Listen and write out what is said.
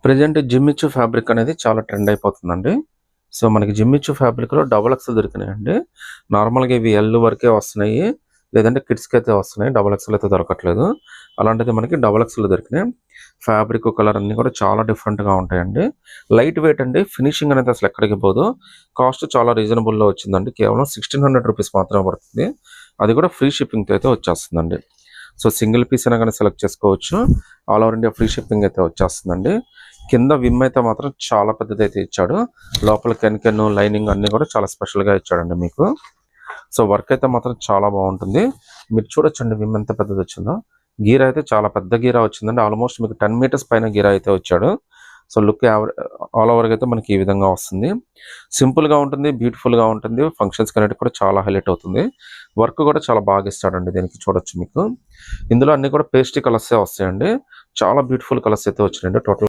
Present జిమ్మిచ్చు fabric అనేది చాలా trend అయిపోతుందండి. సో, మనకి జిమ్మిచ్చు ఫ్యాబ్రిక్‌లో డబుల్ ఎక్సెల్ దొరికినాయండి. నార్మల్‌గా ఇవి ఎల్ వరకే వస్తున్నాయి. లేదంటే కిడ్స్‌కైతే వస్తున్నాయి. డబుల్ ఎక్సెల్ అయితే దొరకట్లేదు. అలాంటిది మనకి డబుల్ ఎక్సెల్ దొరికినాయి. ఫ్యాబ్రిక్, కలర్ అన్నీ కూడా చాలా డిఫరెంట్‌గా ఉంటాయండి. లైట్ వెయిట్ అండి. ఫినిషింగ్ అనేది అసలు ఎక్కడికి పోదు. కాస్ట్ చాలా రీజనబుల్‌లో వచ్చిందండి. కేవలం రూ. 1600 మాత్రమే పడుతుంది. అది కూడా ఫ్రీ షిప్పింగ్‌తో అయితే వచ్చేస్తుందండి. సో, సింగిల్ పీస్ అయినా గాని సెలెక్ట్ చేసుకోవచ్చు. All over India free shipping అయితే వచ్చేస్తుందండి. కింద విమ్ అయితే మాత్రం చాలా పెద్దదైతే ఇచ్చాడు. లోపల కెన్ లైనింగ్ అన్నీ కూడా చాలా స్పెషల్‌గా ఇచ్చాడండి మీకు. సో, వర్క్ అయితే మాత్రం చాలా బాగుంటుంది. మీరు చూడొచ్చండి విమ్ ఎంత పెద్దదొచ్చిందో. గీర అయితే చాలా పెద్ద గీర వచ్చిందండి. ఆల్మోస్ట్ మీకు 10 మీటర్స్ పైన గీర అయితే వచ్చాడు. సో, లుక్ ఆల్ ఓవర్‌గా అయితే మనకి ఈ విధంగా వస్తుంది. సింపుల్‌గా ఉంటుంది, బ్యూటిఫుల్‌గా ఉంటుంది. ఫంక్షన్స్‌కి అన్నిటికి కూడా చాలా హైలైట్ అవుతుంది. వర్క్ కూడా చాలా బాగా ఇస్తాడండి దీనికి చూడొచ్చు మీకు. ఇందులో అన్నీ కూడా పేస్ట్రీ కలర్సే వస్తాయండి. చాలా బ్యూటిఫుల్ కలర్స్ అయితే వచ్చినాయండి. టోటల్